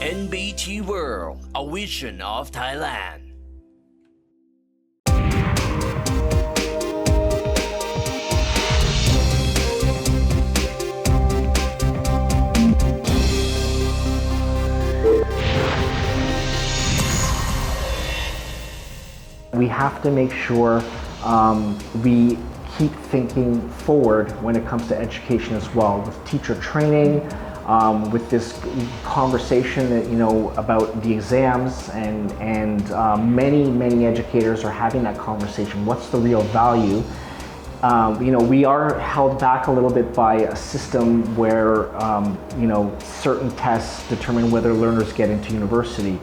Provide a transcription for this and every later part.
NBT World, a vision of Thailand. We have to make sure we keep thinking forward when it comes to education as well, with teacher training, with this conversation that, about the exams, and many educators are having that conversation. What's the real value? We are held back a little bit by a system where certain tests determine whether learners get into university.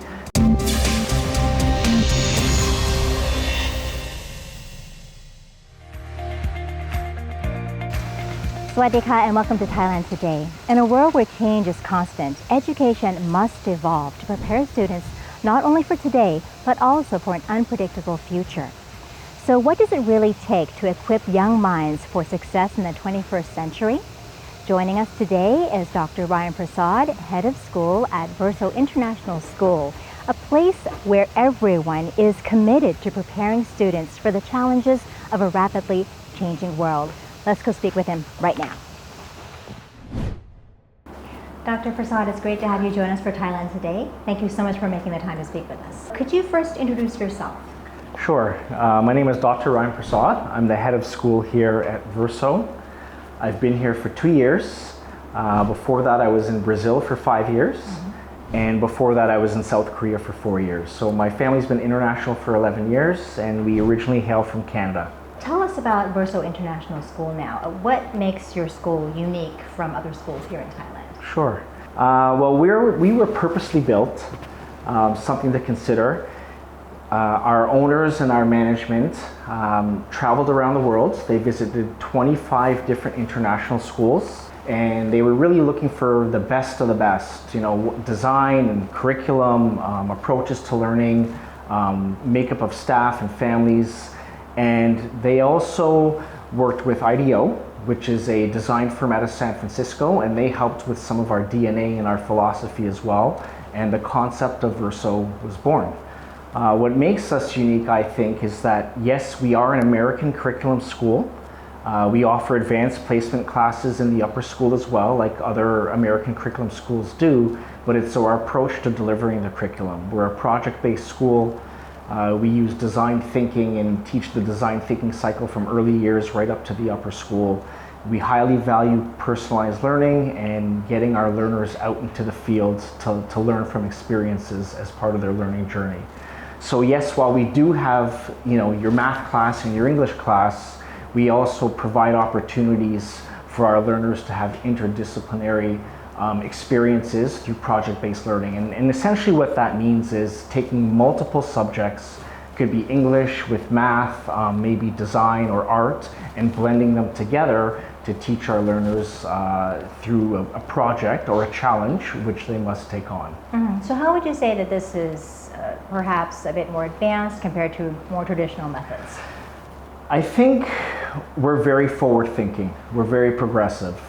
Swadika and welcome to Thailand Today. In a world where change is constant, education must evolve to prepare students not only for today, but also for an unpredictable future. So what does it really take to equip young minds for success in the 21st century? Joining us today is Dr. Ryan Prasad, head of school at VERSO International School, a place where everyone is committed to preparing students for the challenges of a rapidly changing world. Let's go speak with him right now. Dr. Prasad, it's great to have you join us for Thailand Today. Thank you so much for making the time to speak with us. Could you first introduce yourself? Sure. My name is Dr. Ryan Prasad. I'm the head of school here at VERSO. I've been here for 2 years. Before that, I was in Brazil for 5 years. And before that, I was in South Korea for 4 years. So my family's been international for 11 years, and we originally hail from Canada. Tell us about VERSO International School now. What makes your school unique from other schools here in Thailand? Sure. Well, we were purposely built, something to consider. Our owners and our management traveled around the world. They visited 25 different international schools, and they were really looking for the best of the best, design and curriculum, approaches to learning, makeup of staff and families. And they also worked with IDEO, which is a design firm out of San Francisco, and they helped with some of our DNA and our philosophy as well. And the concept of VERSO was born. What makes us unique, I think, is that yes, we are an American curriculum school. We offer advanced placement classes in the upper school as well, like other American curriculum schools do, but it's our approach to delivering the curriculum. We're a project-based school. We use design thinking and teach the design thinking cycle from early years right up to the upper school. We highly value personalized learning and getting our learners out into the field to learn from experiences as part of their learning journey. So yes, while we do have your math class and your English class, we also provide opportunities for our learners to have interdisciplinary experiences through project-based learning. And essentially what that means is taking multiple subjects, could be English with math, maybe design or art, and blending them together to teach our learners through a project or a challenge which they must take on. So how would you say that this is perhaps a bit more advanced compared to more traditional methods? I think we're very forward-thinking. We're very progressive.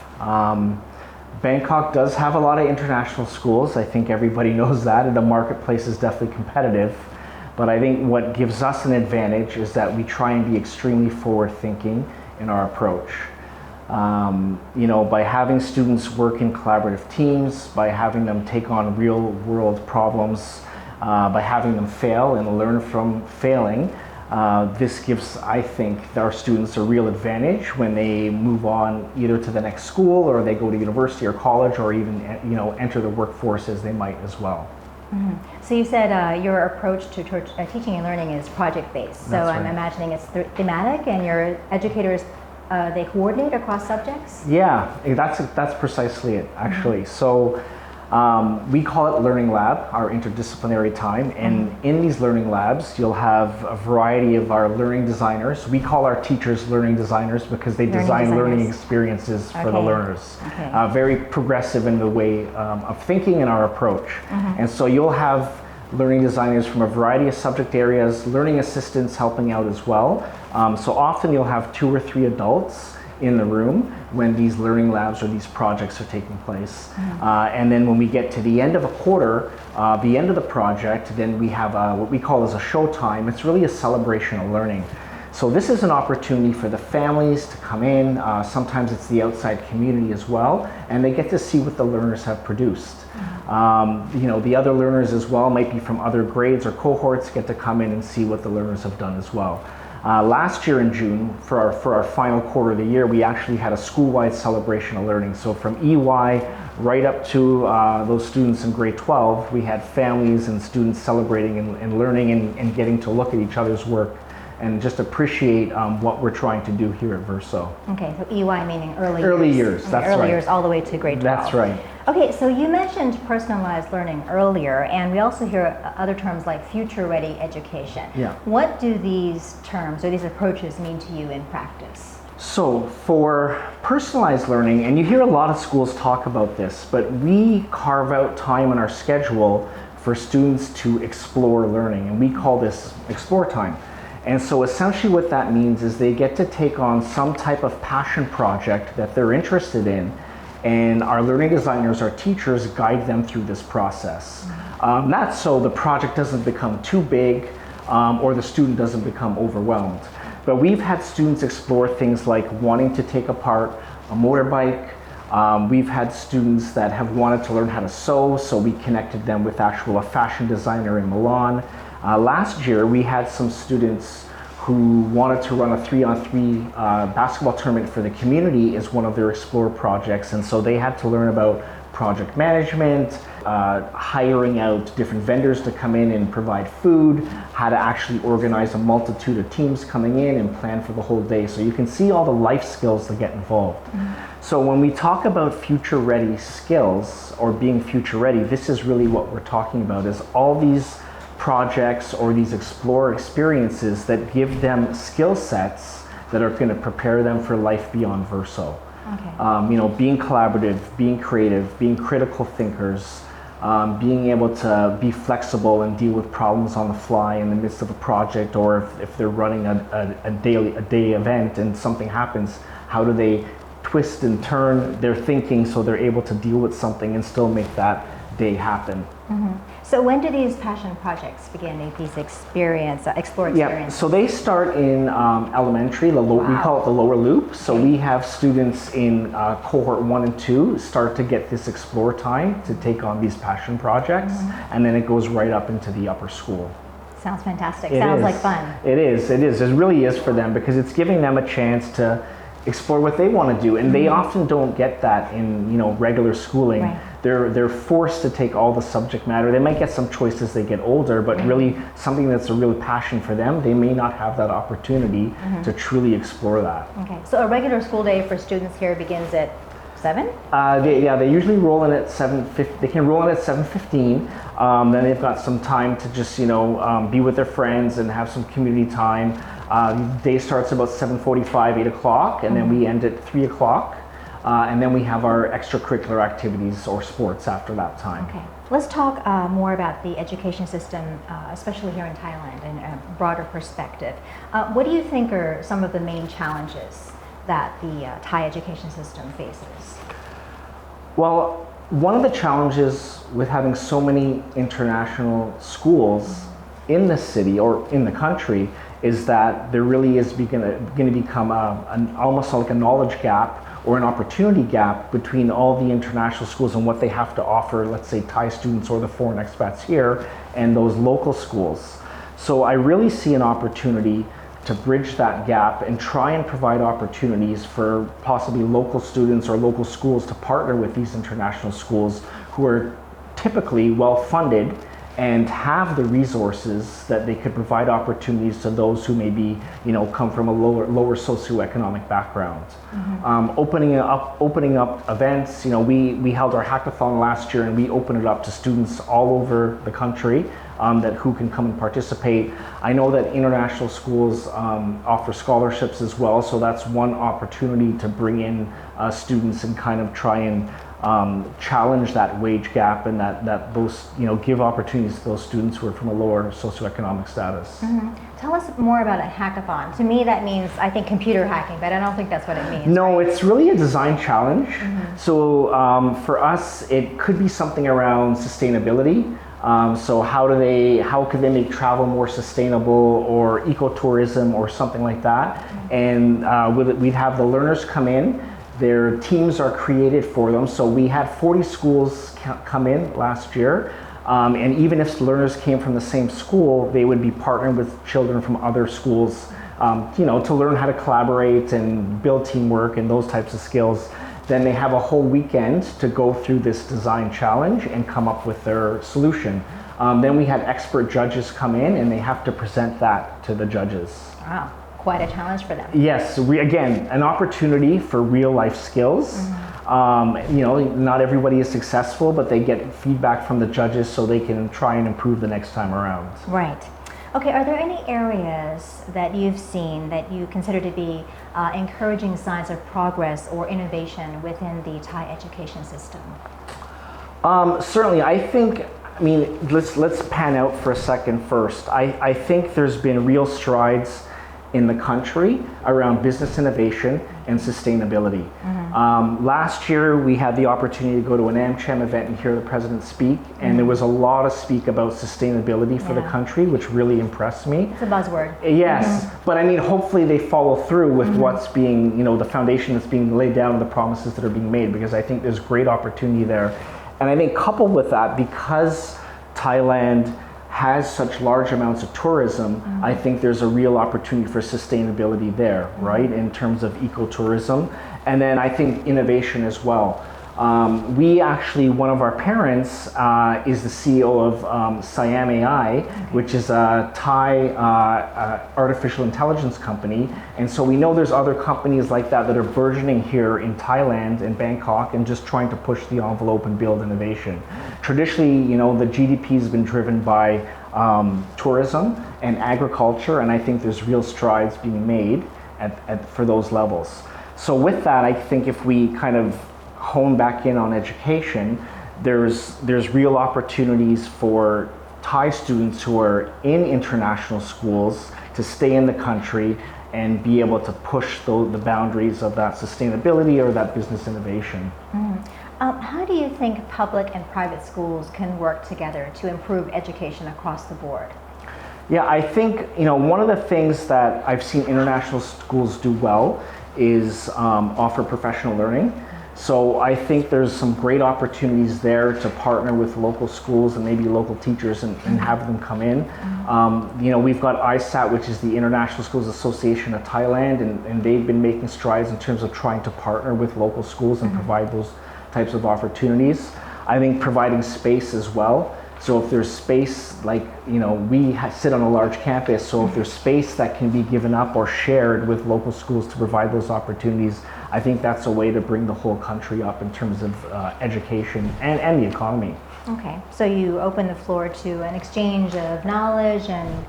Bangkok does have a lot of international schools. I think everybody knows that, and the marketplace is definitely competitive. But I think what gives us an advantage is that we try and be extremely forward-thinking in our approach. By having students work in collaborative teams, by having them take on real-world problems, by having them fail and learn from failing, this gives, I think, our students a real advantage when they move on either to the next school or they go to university or college or even enter the workforce as they might as well. So you said your approach to teaching and learning is project-based. So I'm imagining it's thematic, and your educators, they coordinate across subjects? Yeah, that's precisely it, actually. So we call it Learning Lab, our interdisciplinary time, and in these learning labs you'll have a variety of our learning designers. We call our teachers learning designers because they design learning experiences for the learners. Very progressive in the way of thinking and our approach. And so you'll have learning designers from a variety of subject areas, learning assistants helping out as well. So often you'll have 2 or 3 adults in the room when these learning labs or these projects are taking place. And then when we get to the end of a quarter, the end of the project, then we have what we call as a show time. It's really a celebration of learning. So this is an opportunity for the families to come in. Sometimes it's the outside community as well, and they get to see what the learners have produced. The other learners as well might be from other grades or cohorts, get to come in and see what the learners have done as well. Last year in June, for our final quarter of the year, we actually had a school-wide celebration of learning. So from EY right up to those students in grade 12, we had families and students celebrating and learning and getting to look at each other's work and just appreciate what we're trying to do here at VERSO. Okay, so EY meaning early years. Early years, that's right. Early years all the way to grade 12. That's right. Okay, so you mentioned personalized learning earlier, and we also hear other terms like future-ready education. Yeah. What do these terms or these approaches mean to you in practice? So for personalized learning, and you hear a lot of schools talk about this, but we carve out time in our schedule for students to explore learning, and we call this explore time. And so essentially what that means is they get to take on some type of passion project that they're interested in, and our learning designers, our teachers, guide them through this process. That's so the project doesn't become too big or the student doesn't become overwhelmed. But we've had students explore things like wanting to take apart a motorbike. We've had students that have wanted to learn how to sew, so we connected them with a fashion designer in Milan. Last year, we had some students who wanted to run a 3-on-3 basketball tournament for the community as one of their Explore projects. And so they had to learn about project management, hiring out different vendors to come in and provide food, how to actually organize a multitude of teams coming in and plan for the whole day. So you can see all the life skills that get involved. So when we talk about future-ready skills or being future-ready, this is really what we're talking about, is all these projects or these explore experiences that give them skill sets that are going to prepare them for life beyond VERSO. Okay. Being collaborative, being creative, being critical thinkers, being able to be flexible and deal with problems on the fly in the midst of a project, or if they're running a day event and something happens, how do they twist and turn their thinking so they're able to deal with something and still make that day happen. So when do these passion projects begin, these explore experiences? Yeah, so they start in elementary, we call it the lower loop. So we have students in cohort 1 and 2 start to get this explore time to take on these passion projects, and then it goes right up into the upper school. Sounds fantastic. Sounds like fun. It is. It really is for them, because it's giving them a chance to explore what they want to do, and they often don't get that in regular schooling. Right. They're forced to take all the subject matter. They might get some choice as they get older, but really something that's a real passion for them, they may not have that opportunity to truly explore that. Okay, so a regular school day for students here begins at 7? They usually roll in at 7:50. They can roll in at 7:15. Then they've got some time to just be with their friends and have some community time. Day starts about 7:45, 8 o'clock, and then we end at 3 o'clock. And then we have our extracurricular activities or sports after that time. Okay, let's talk more about the education system, especially here in Thailand, in a broader perspective. What do you think are some of the main challenges that the Thai education system faces? Well, one of the challenges with having so many international schools in the city or in the country is that there really is going to become almost like a knowledge gap or an opportunity gap between all the international schools and what they have to offer, let's say Thai students or the foreign expats here, and those local schools. So I really see an opportunity to bridge that gap and try and provide opportunities for possibly local students or local schools to partner with these international schools who are typically well funded and have the resources that they could provide opportunities to those who maybe come from a lower socioeconomic background. Opening up events. We held our hackathon last year, and we opened it up to students all over the country who can come and participate. I know that international schools offer scholarships as well, so that's one opportunity to bring in students and kind of try and challenge that wage gap and that those, give opportunities to those students who are from a lower socioeconomic status. Tell us more about a hackathon. To me, that means, I think, computer hacking, but I don't think that's what it means. No, it's really a design challenge. So for us, it could be something around sustainability. So how could they make travel more sustainable, or ecotourism or something like that? And we'd have the learners come in. Their teams are created for them. So we had 40 schools come in last year. And even if learners came from the same school, they would be partnering with children from other schools, to learn how to collaborate and build teamwork and those types of skills. Then they have a whole weekend to go through this design challenge and come up with their solution. Then we had expert judges come in, and they have to present that to the judges. Wow, quite a challenge for them. Yes, again, an opportunity for real life skills. Not everybody is successful, but they get feedback from the judges so they can try and improve the next time around. Right. Okay, are there any areas that you've seen that you consider to be encouraging signs of progress or innovation within the Thai education system? Certainly, let's pan out for a second first. I think there's been real strides in the country around business innovation and sustainability. Last year, we had the opportunity to go to an AmCham event and hear the president speak, and there was a lot of speak about sustainability for the country, which really impressed me. It's a buzzword. Yes, but hopefully they follow through with what's being, the foundation that's being laid down, and the promises that are being made, because I think there's great opportunity there. And I think coupled with that, because Thailand has such large amounts of tourism, I think there's a real opportunity for sustainability there, right, in terms of ecotourism. And then I think innovation as well. One of our parents is the CEO of Siam AI, which is a Thai artificial intelligence company. And so we know there's other companies like that are burgeoning here in Thailand and Bangkok and just trying to push the envelope and build innovation. Traditionally, the GDP has been driven by tourism and agriculture, and I think there's real strides being made for those levels. So with that, I think if we kind of hone back in on education, there's real opportunities for Thai students who are in international schools to stay in the country and be able to push the boundaries of that sustainability or that business innovation. How do you think public and private schools can work together to improve education across the board? Yeah, I think one of the things that I've seen international schools do well is offer professional learning. So I think there's some great opportunities there to partner with local schools and maybe local teachers and have them come in. We've got ISAT, which is the International Schools Association of Thailand, and they've been making strides in terms of trying to partner with local schools and provide those types of opportunities. I think providing space as well. So if there's space, we sit on a large campus, so if there's space that can be given up or shared with local schools to provide those opportunities, I think that's a way to bring the whole country up in terms of education and the economy. Okay, so you open the floor to an exchange of knowledge and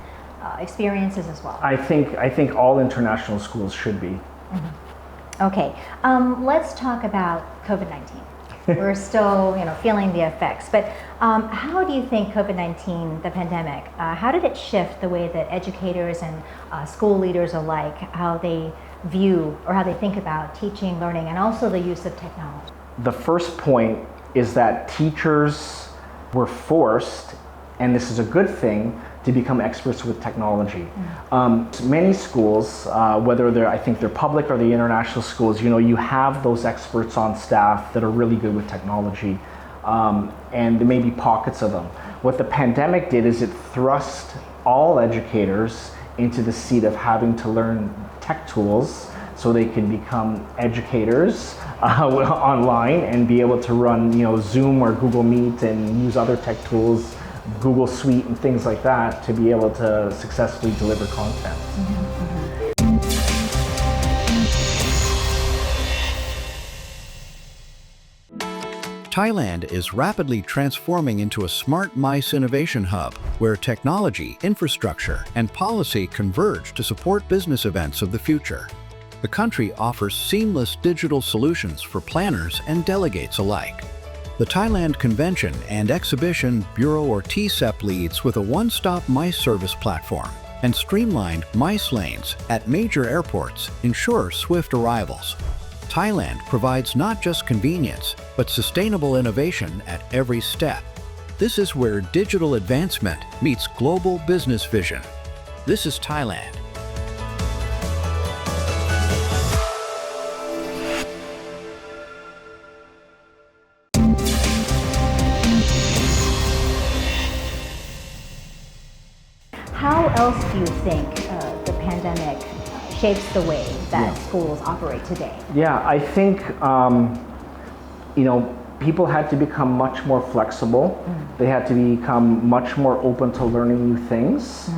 experiences as well. I think all international schools should be. Okay, let's talk about COVID-19. We're still, feeling the effects. But how do you think COVID-19, the pandemic, how did it shift the way that educators and school leaders alike, how they view or how they think about teaching, learning, and also the use of technology? The first point is that teachers were forced, and this is a good thing, to become experts with technology. Many schools, whether they're public or the international schools, you have those experts on staff that are really good with technology, and there may be pockets of them. What the pandemic did is it thrust all educators into the seat of having to learn tech tools so they can become educators online and be able to run Zoom or Google Meet and use other tech tools, Google Suite and things like that, to be able to successfully deliver content. Thailand is rapidly transforming into a smart MICE innovation hub where technology, infrastructure, and policy converge to support business events of the future. the country offers seamless digital solutions for planners and delegates alike. The Thailand Convention and Exhibition Bureau or TCEP leads with a one-stop MICE service platform, and streamlined MICE lanes at major airports ensure swift arrivals. Thailand provides not just convenience, but sustainable innovation at every step. This is where digital advancement meets global business vision. This is Thailand. How else do you think the pandemic shapes the way that schools operate today? Yeah, I think, people had to become much more flexible. They had to become much more open to learning new things.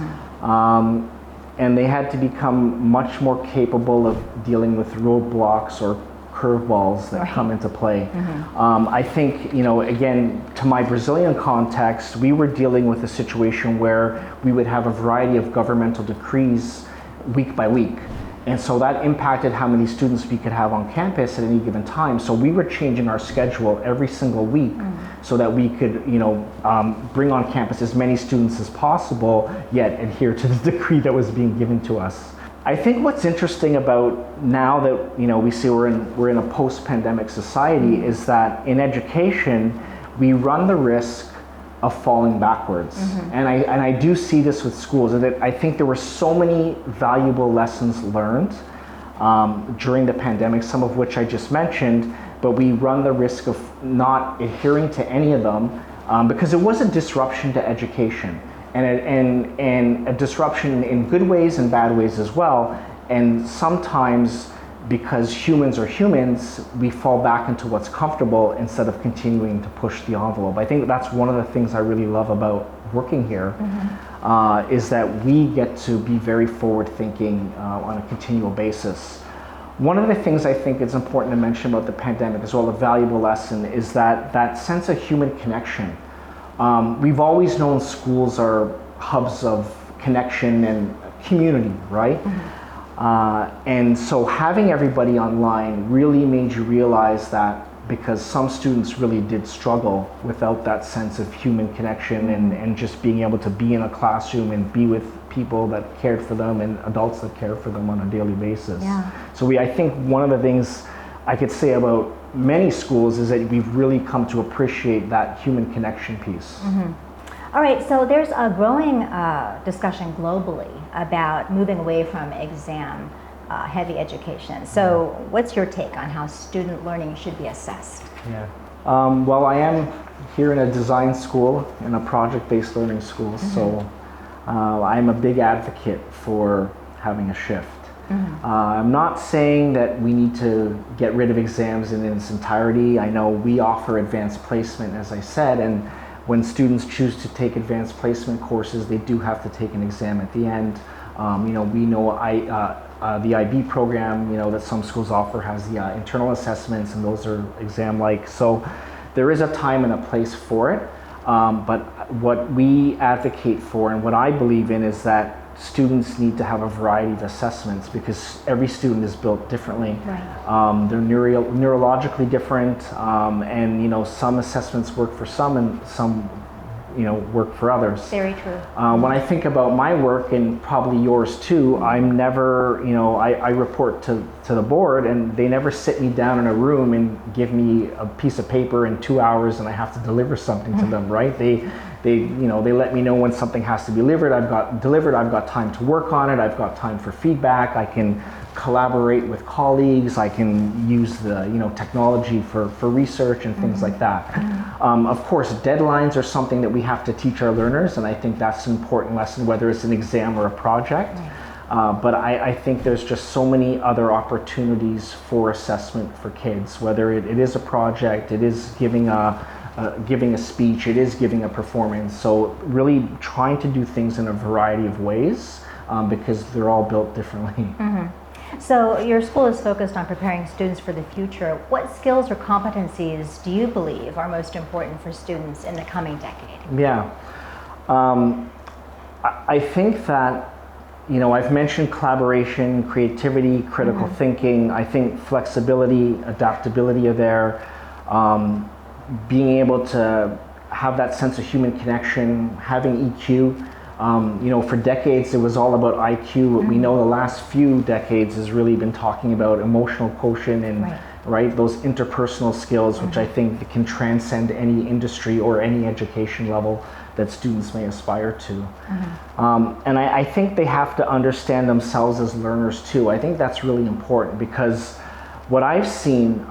And they had to become much more capable of dealing with roadblocks or curveballs that come into play. I think, again, to my Brazilian context, we were dealing with a situation where we would have a variety of governmental decrees week by week. And so that impacted how many students we could have on campus at any given time. So we were changing our schedule every single week so that we could, bring on campus as many students as possible, yet adhere to the decree that was being given to us. I think what's interesting about now that we see we're in a post-pandemic society is that in education we run the risk of falling backwards, and I do see this with schools. That I think there were so many valuable lessons learned during the pandemic, some of which I just mentioned, but we run the risk of not adhering to any of them because it was a disruption to education. And a disruption in good ways and bad ways as well. And sometimes, because humans are humans, we fall back into what's comfortable instead of continuing to push the envelope. I think that's one of the things I really love about working here, is that we get to be very forward-thinking on a continual basis. One of the things I think is important to mention about the pandemic as well, a valuable lesson, is that sense of human connection. We've always known schools are hubs of connection and community, right? And so having everybody online really made you realize that, because some students really did struggle without that sense of human connection and just being able to be in a classroom and be with people that cared for them and adults that cared for them on a daily basis. So I think one of the things I could say about many schools is that we've really come to appreciate that human connection piece. All right, so there's a growing discussion globally about moving away from exam heavy education. So what's your take on how student learning should be assessed? Well, I am here in a design school, in a project-based learning school, so I'm a big advocate for having a shift. I'm not saying that we need to get rid of exams in its entirety. I know we offer advanced placement, as I said, and when students choose to take advanced placement courses, they do have to take an exam at the end. We know the IB program, that some schools offer has the internal assessments, and those are exam-like. So there is a time and a place for it. But what we advocate for and what I believe in is that students need to have a variety of assessments, because every student is built differently. They're neurologically different, and some assessments work for some and some work for others. Very true. When I think about my work, and probably yours too, I'm never, I report to the board, and they never sit me down in a room and give me a piece of paper in 2 hours and I have to deliver something to them, right? They let me know when something has to be delivered. I've got time to work on it. I've got time for feedback. I can collaborate with colleagues. I can use the technology for research and things like that. Of course, deadlines are something that we have to teach our learners, and I think that's an important lesson, whether it's an exam or a project. But I think there's just so many other opportunities for assessment for kids, whether it is a project, it is giving a speech, it is giving a performance. So really trying to do things in a variety of ways, because they're all built differently. So your school is focused on preparing students for the future. What skills or competencies do you believe are most important for students in the coming decade? I think that I've mentioned collaboration, creativity, critical thinking. I think flexibility, adaptability are there. Being able to have that sense of human connection, having EQ. For decades it was all about IQ. What we know the last few decades has really been talking about emotional quotient and right those interpersonal skills, which I think can transcend any industry or any education level that students may aspire to. And I think they have to understand themselves as learners too. I think that's really important, because what I've seen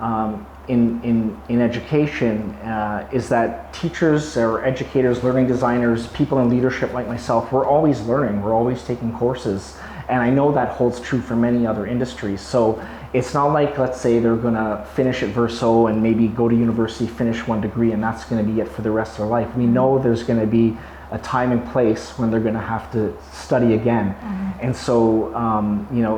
in education is that teachers or educators, learning designers, people in leadership like myself, we're always learning, we're always taking courses. And I know that holds true for many other industries. So it's not like, let's say they're gonna finish at VERSO and maybe go to university, finish one degree, and that's gonna be it for the rest of their life. We know there's gonna be a time and place when they're gonna have to study again. And so,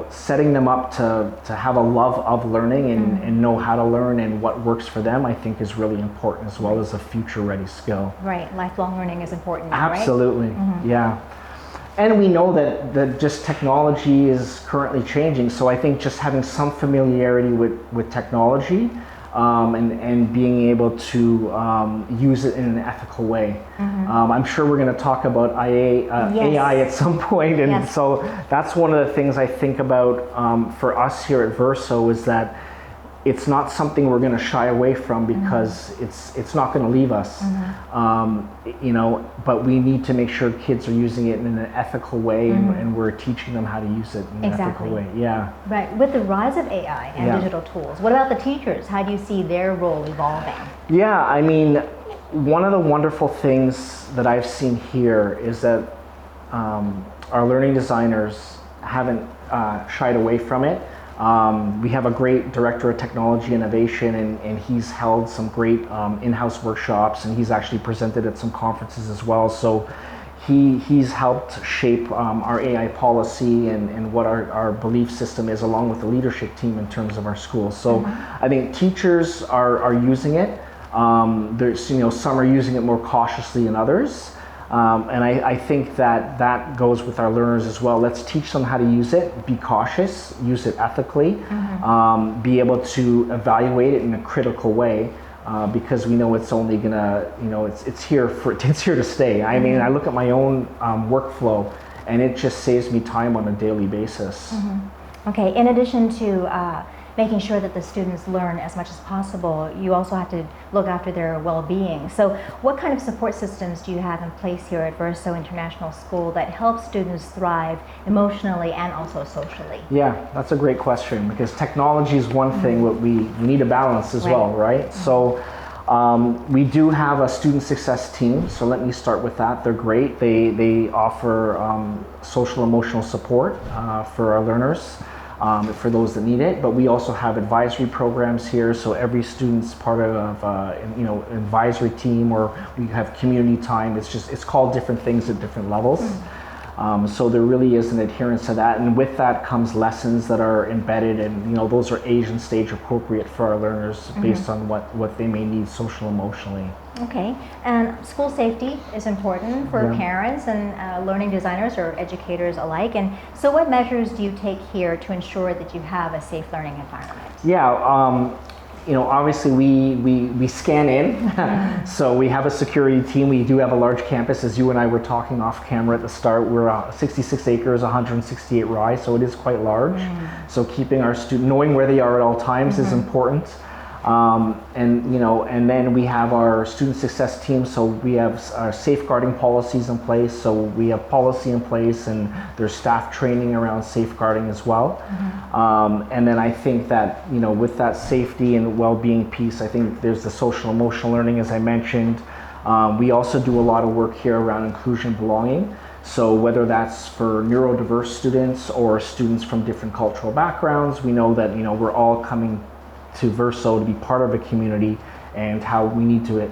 setting them up to have a love of learning and know how to learn and what works for them, I think is really important, as well as a future-ready skill. Right, lifelong learning is important. Absolutely, yeah. And we know that just technology is currently changing, so I think just having some familiarity with technology and being able to use it in an ethical way. I'm sure we're going to talk about AI at some point, and so that's one of the things I think about for us here at VERSO, is that it's not something we're going to shy away from, because it's not going to leave us. But we need to make sure kids are using it in an ethical way, and we're teaching them how to use it in an ethical way. Yeah. Right. With the rise of AI and digital tools, what about the teachers? How do you see their role evolving? Yeah, I mean, one of the wonderful things that I've seen here is that our learning designers haven't shied away from it. We have a great director of technology innovation, and he's held some great in-house workshops, and he's actually presented at some conferences as well. So he's helped shape our AI policy and what our belief system is, along with the leadership team in terms of our schools. So I think teachers are using it. There's some are using it more cautiously than others. And I think that goes with our learners as well. Let's teach them how to use it, be cautious, use it ethically, be able to evaluate it in a critical way, because we know it's only gonna, it's here to stay. I mean, I look at my own workflow, and it just saves me time on a daily basis. Okay, in addition to making sure that the students learn as much as possible, you also have to look after their well-being. So what kind of support systems do you have in place here at VERSO International School that helps students thrive emotionally and also socially? Yeah, that's a great question, because technology is one thing, but we need a balance as well, right? So we do have a student success team, so let me start with that. They're great. They offer social emotional support for our learners. For those that need it, but we also have advisory programs here, so every student's part of an advisory team, or we have community time. It's called different things at different levels. So there really is an adherence to that, and with that comes lessons that are embedded, and those are age and stage appropriate for our learners based on what they may need social emotionally. Okay, and school safety is important for parents and learning designers or educators alike. And so what measures do you take here to ensure that you have a safe learning environment? Yeah, obviously we scan in. So we have a security team. We do have a large campus, as you and I were talking off camera at the start. We're 66 acres, 168 rise, so it is quite large. So keeping our students, knowing where they are at all times is important. And then we have our student success team, so we have our safeguarding policies in place. So we have policy in place, and there's staff training around safeguarding as well. And then I think that, with that safety and well-being piece, I think there's the social emotional learning, as I mentioned. We also do a lot of work here around inclusion and belonging. So whether that's for neurodiverse students or students from different cultural backgrounds, we know that, we're all coming to VERSO to be part of a community, and how we need to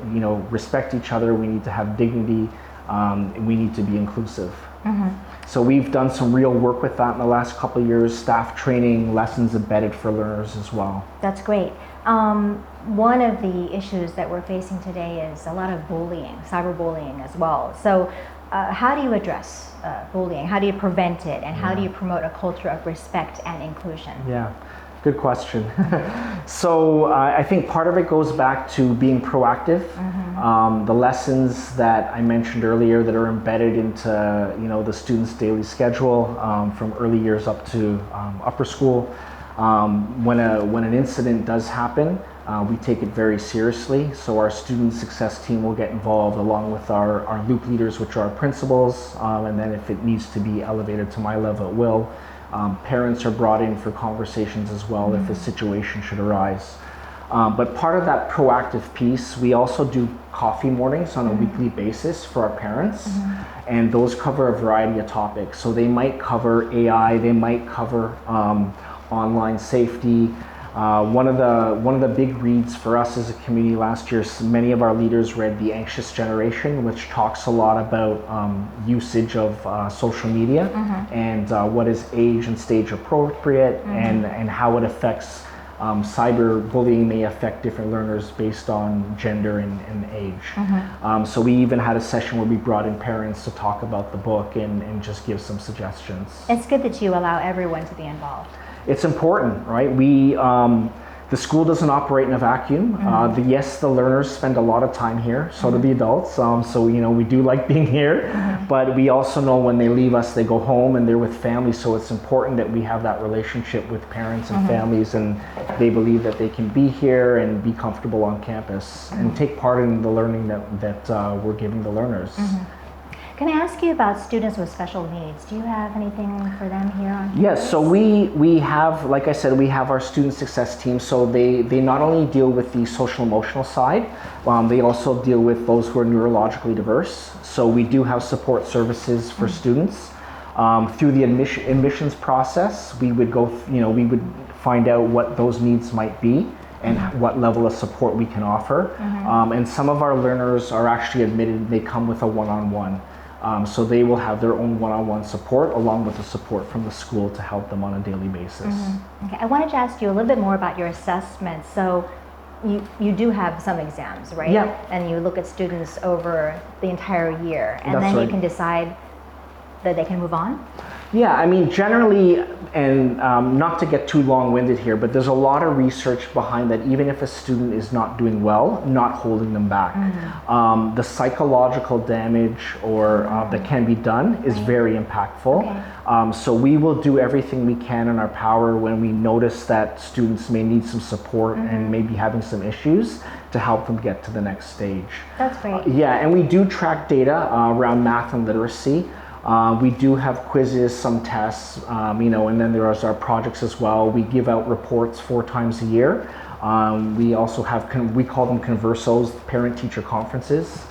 respect each other, we need to have dignity, and we need to be inclusive. So we've done some real work with that in the last couple of years, staff training, lessons embedded for learners as well. That's great. One of the issues that we're facing today is a lot of bullying, cyberbullying as well. So how do you address bullying? How do you prevent it? And how do you promote a culture of respect and inclusion? Yeah, good question. So I think part of it goes back to being proactive. The lessons that I mentioned earlier that are embedded into the students' daily schedule from early years up to upper school. When an incident does happen, we take it very seriously. So our student success team will get involved along with our loop leaders, which are our principals, and then if it needs to be elevated to my level, it will. Parents are brought in for conversations as well if a situation should arise. But part of that proactive piece, we also do coffee mornings on a weekly basis for our parents, and those cover a variety of topics. So they might cover AI, they might cover online safety. One of the big reads for us as a community last year, many of our leaders read The Anxious Generation, which talks a lot about usage of social media and what is age and stage appropriate and how it affects cyberbullying may affect different learners based on gender and age. So we even had a session where we brought in parents to talk about the book and just give some suggestions. It's good that you allow everyone to be involved. It's important, right? The school doesn't operate in a vacuum. Yes, the learners spend a lot of time here, so do the adults. So we do like being here, but we also know when they leave us, they go home and they're with family. So it's important that we have that relationship with parents and families, and they believe that they can be here and be comfortable on campus and take part in the learning that we're giving the learners. Can I ask you about students with special needs? Do you have anything for them here on campus? Yes, so we have, like I said, we have our student success team. So they not only deal with the social emotional side, they also deal with those who are neurologically diverse. So we do have support services for students. Through the admissions process, we would we would find out what those needs might be and what level of support we can offer. And some of our learners are actually admitted, they come with a one-on-one. So they will have their own one-on-one support along with the support from the school to help them on a daily basis. Okay, I wanted to ask you a little bit more about your assessment. So you do have some exams, right? Yeah. And you look at students over the entire year, and That's then right. you can decide that they can move on? Yeah, I mean, generally, and not to get too long-winded here, but there's a lot of research behind that even if a student is not doing well, not holding them back. The psychological damage or that can be done is very impactful. Okay. So we will do everything we can in our power when we notice that students may need some support and may be having some issues to help them get to the next stage. That's great. Yeah, and we do track data around math and literacy. We do have quizzes, some tests, and then there is our projects as well. We give out reports 4 times a year. We also have, we call them VERSOs, parent-teacher conferences.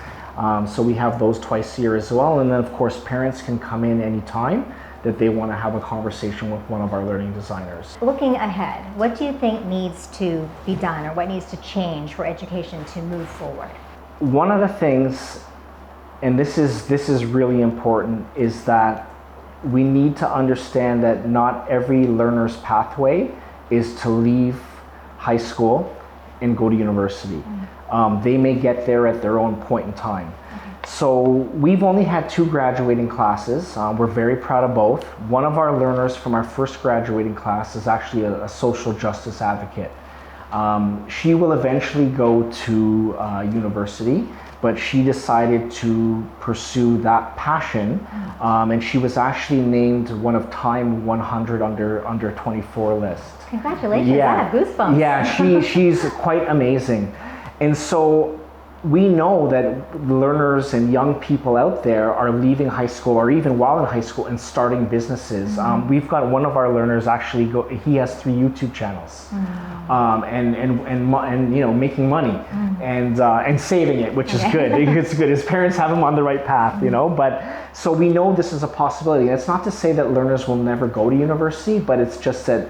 So we have those twice a year as well. And then of course, parents can come in anytime that they want to have a conversation with one of our learning designers. Looking ahead, what do you think needs to be done or what needs to change for education to move forward? One of the things, and this is really important, is that we need to understand that not every learner's pathway is to leave high school and go to university. They may get there at their own point in time. So we've only had 2 graduating classes. We're very proud of both. One of our learners from our first graduating class is actually a social justice advocate. She will eventually go to university, but she decided to pursue that passion, and she was actually named one of Time 100 under 24 list. Congratulations, Yeah. I have goosebumps. Yeah, she's quite amazing. And so we know that learners and young people out there are leaving high school or even while in high school and starting businesses. We've got one of our learners actually he has 3 YouTube channels, and making money and saving it, which is good. It's good. His parents have him on the right path, But so we know this is a possibility. And it's not to say that learners will never go to university, but it's just that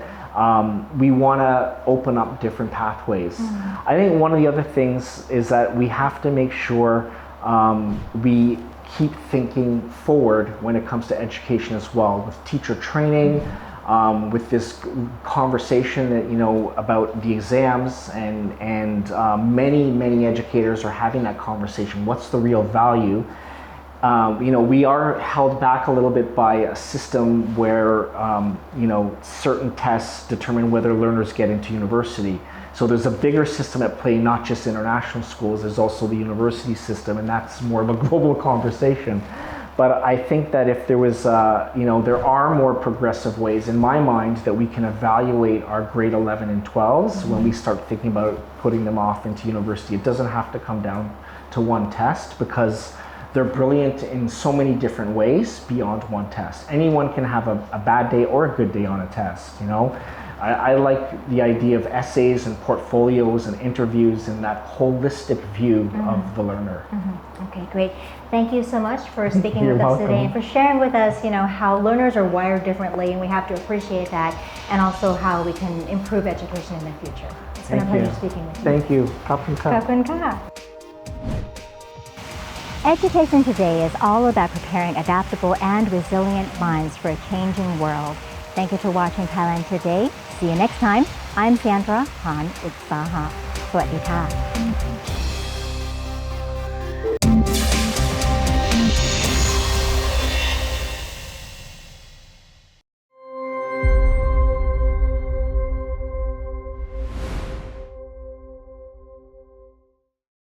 we want to open up different pathways. I think one of the other things is that we have to make sure we keep thinking forward when it comes to education as well, with teacher training, with this conversation that about the exams, and many educators are having that conversation. What's the real value? we are held back a little bit by a system where, certain tests determine whether learners get into university. So there's a bigger system at play, not just international schools, there's also the university system, and that's more of a global conversation. But I think that if there was, there are more progressive ways in my mind that we can evaluate our grade 11 and 12s when we start thinking about putting them off into university. It doesn't have to come down to one test because they're brilliant in so many different ways beyond one test. Anyone can have a bad day or a good day on a test, I like the idea of essays and portfolios and interviews and that holistic view of the learner. Okay, great. Thank you so much for speaking You're with us welcome. today and for sharing with us, how learners are wired differently, and we have to appreciate that, and also how we can improve education in the future. It's been a pleasure speaking with you. Thank you. Kapun ka. Kapun ka. Education today is all about preparing adaptable and resilient minds for a changing world. Thank you for watching Thailand Today. See you next time. I'm Sandra Han Utsaha. สวัสดีค่ะ